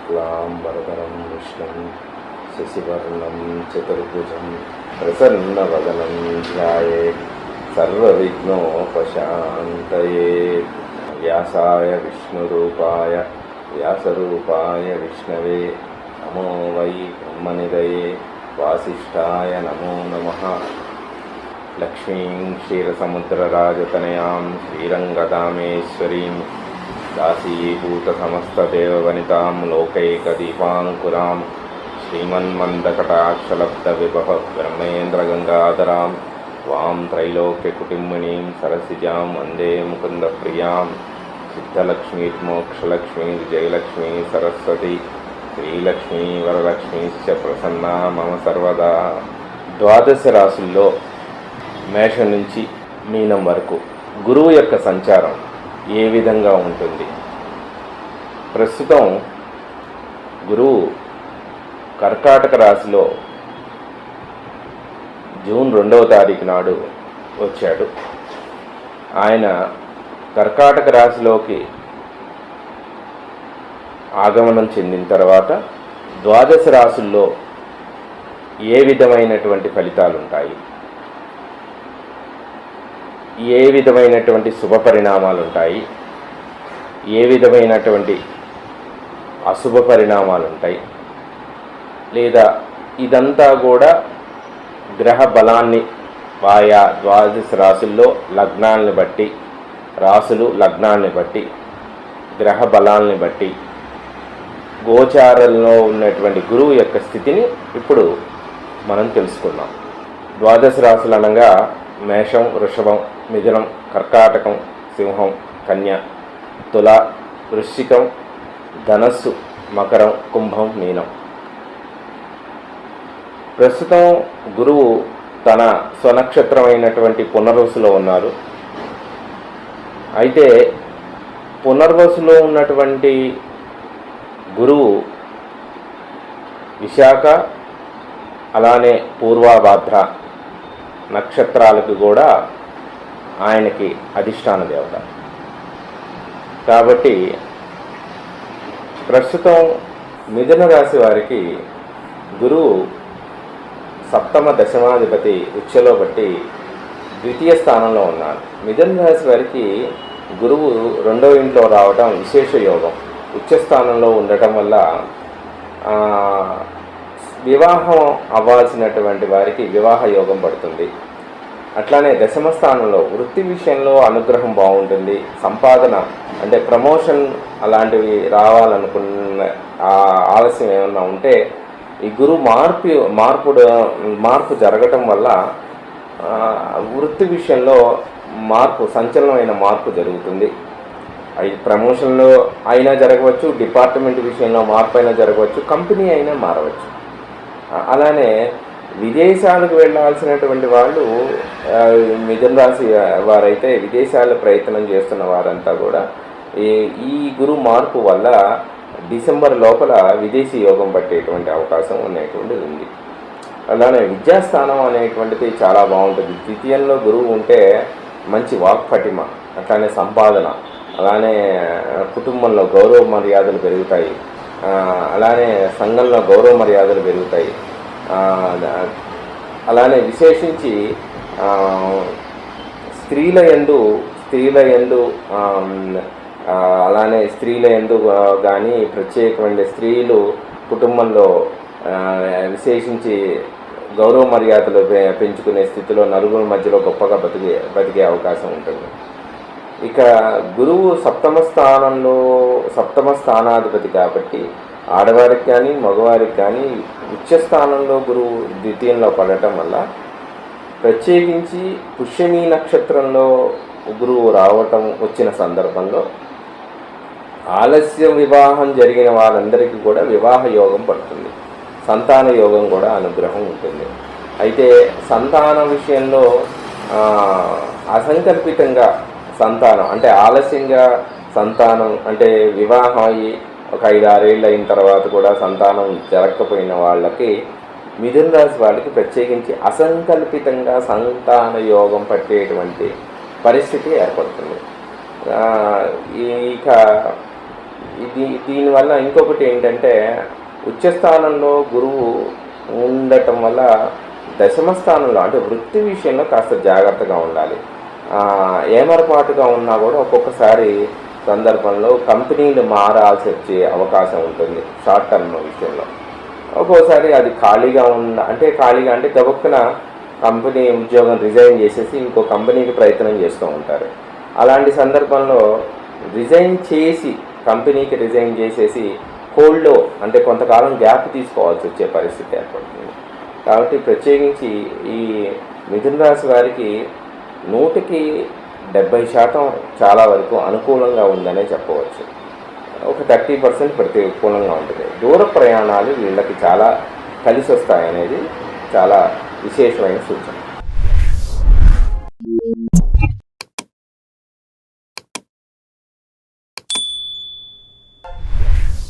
शुक्लांबरधरं विष्णुं शशिवर्णं चतुर्भुजं प्रसन्नवदनं ध्यायेत् सर्वविघ्नोपशान्तये। व्यासाय विष्णुरूपाय व्यासरूपाय विष्णवे नमो वै ब्रह्मनिधये वासिष्ठाय नमो नमः। लक्ष्मीं क्षीरसमुद्रराजतनयां श्रीरङ्गदामेश्वरीं दासीभूतसमस्तदेववनितां लोकैकदीपाङ्कुरां श्रीमन्मन्दकटाक्षलब्धविभव ब्रह्मेन्द्रगङ्गाधरां वां त्रैलोक्यकुटुम्बिनीं सरसिजां वन्दे मुकुन्दप्रियां। सिद्धलक्ष्मीर्मोक्षलक्ष्मी विजयलक्ष्मी सरस्वती श्रीलक्ष्मी वरलक्ष्मीश्च प्रसन्ना मम सर्वदा। ద్వాదశ రాశుల్లో మేషం నుంచి మీనం వరకు గురువు యొక్క సంచారం ఏ విధంగా ఉంటుంది? ప్రస్తుతం గురువు కర్కాటక రాశిలో జూన్ 2వ తారీఖు నాడు వచ్చాడు. ఆయన కర్కాటక రాశిలోకి ఆగమనం చెందిన తర్వాత ద్వాదశ రాశుల్లో ఏ విధమైనటువంటి ఫలితాలు ఉంటాయి, ఏ విధమైనటువంటి శుభ పరిణామాలు ఉంటాయి, ఏ విధమైనటువంటి అశుభ పరిణామాలు ఉంటాయి, లేదా ఇదంతా కూడా గ్రహ బలాన్ని ఆయా ద్వాదశ రాశుల్లో లగ్నాలని బట్టి, రాశులు లగ్నాలని బట్టి, గ్రహ బలాల్ని బట్టి, గోచారంలో ఉన్నటువంటి గురువు యొక్క స్థితిని ఇప్పుడు మనం తెలుసుకుందాం. ద్వాదశ రాశులు అనగా మేషం, వృషభం, మిథునం, కర్కాటకం, సింహం, కన్య, తుల, వృశ్చికం, ధనస్సు, మకరం, కుంభం, మీనం. ప్రస్తుతం గురువు తన స్వనక్షత్రమైనటువంటి పునర్వసులో ఉన్నారు. అయితే పునర్వసులో ఉన్నటువంటి గురువు విశాఖ అలానే పూర్వాభాద్ర నక్షత్రాలకు కూడా ఆయనకి అధిష్టాన దేవత. కాబట్టి ప్రస్తుతం మిథున రాశి వారికి గురువు సప్తమ దశమాధిపతి ఉచ్చలో బట్టి ద్వితీయ స్థానంలో ఉన్నారు. మిథున రాశి వారికి గురువు 2వ ఇంట్లో రావటం విశేష యోగం. ఉచ్చస్థానంలో ఉండటం వల్ల వివాహం అవ్వాల్సినటువంటి వారికి వివాహ యోగం పడుతుంది. అట్లానే దశమ స్థానంలో వృత్తి విషయంలో అనుగ్రహం బాగుంటుంది. సంపాదన అంటే ప్రమోషన్ అలాంటివి రావాలనుకున్న ఆలస్యం ఏమన్నా ఉంటే ఈ గురువు మార్పు జరగటం వల్ల వృత్తి విషయంలో సంచలనమైన మార్పు జరుగుతుంది. అది ప్రమోషన్లో అయినా జరగవచ్చు, డిపార్ట్మెంట్ విషయంలో మార్పు అయినా జరగవచ్చు, కంపెనీ అయినా మారవచ్చు. అలానే విదేశాలకు వెళ్ళాల్సినటువంటి వాళ్ళు మిథున రాశి వారైతే విదేశాల ప్రయత్నం చేస్తున్న వారంతా కూడా ఈ గురు మార్పు వల్ల డిసెంబర్ లోపల విదేశీ యోగం పట్టేటువంటి అవకాశం అనేటువంటిది ఉంది. అలానే విద్యాస్థానం అనేటువంటిది చాలా బాగుంటుంది. ద్వితీయంలో గురువు ఉంటే మంచి వాక్పటిమ, అట్లానే సంపాదన, అలానే కుటుంబంలో గౌరవ మర్యాదలు పెరుగుతాయి, అలానే సంఘంలో గౌరవ మర్యాదలు పెరుగుతాయి. అలానే విశేషించి స్త్రీల యందు అలానే స్త్రీల యందు కానీ ప్రత్యేకమైన స్త్రీలు కుటుంబంలో విశేషించి గౌరవ మర్యాదలు పెంచుకునే స్థితిలో నలుగురి మధ్యలో గొప్పగా బతికే అవకాశం ఉంటుంది. ఇక గురువు సప్తమ స్థానాధిపతి కాబట్టి ఆడవారికి కానీ మగవారికి కానీ ఉచ్చస్థానంలో గురువు ద్వితీయంలో పడటం వల్ల, ప్రత్యేకించి పుష్యమి నక్షత్రంలో గురువు వచ్చిన సందర్భంలో ఆలస్య వివాహం జరిగిన వాళ్ళందరికీ కూడా వివాహ యోగం పడుతుంది. సంతాన యోగం కూడా అనుగ్రహం ఉంటుంది. అయితే సంతానం విషయంలో అసంకల్పితంగా సంతానం అంటే ఆలస్యంగా సంతానం అంటే వివాహం అయ్యి ఒక 5-6 ఏళ్ళు అయిన తర్వాత కూడా సంతానం జరగకపోయిన వాళ్ళకి, మిథున రాశి వాళ్ళకి ప్రత్యేకించి అసంకల్పితంగా సంతాన యోగం పట్టేటువంటి పరిస్థితి ఏర్పడుతుంది. ఇక దీనివల్ల ఇంకొకటి ఏంటంటే ఉచ్చస్థానంలో గురువు ఉండటం వల్ల దశమ స్థానంలో అంటే వృత్తి విషయంలో కాస్త జాగ్రత్తగా ఉండాలి. ఏమరపాటుగా ఉన్నా కూడా ఒక్కొక్కసారి సందర్భంలో కంపెనీలు మారాల్సి వచ్చే అవకాశం ఉంటుంది షార్ట్ టర్మ్ విషయంలో. ఒక్కోసారి అది ఖాళీగా అంటే గబుక్కున కంపెనీ ఉద్యోగం రిజైన్ చేసేసి ఇంకో కంపెనీకి ప్రయత్నం చేస్తూ ఉంటారు. అలాంటి సందర్భంలో కంపెనీకి రిజైన్ చేసేసి హోల్డ్లో అంటే కొంతకాలం గ్యాప్ తీసుకోవాల్సి వచ్చే పరిస్థితి ఏర్పడుతుంది. కాబట్టి ప్రత్యేకించి ఈ మిథున రాశి వారికి 100% చాలా వరకు అనుకూలంగా ఉందనే చెప్పవచ్చు. ఒక 30% ప్రతికూలంగా ఉంటుంది. దూర ప్రయాణాలు వీళ్ళకి చాలా కలిసి వస్తాయనేది చాలా విశేషమైన సూచన.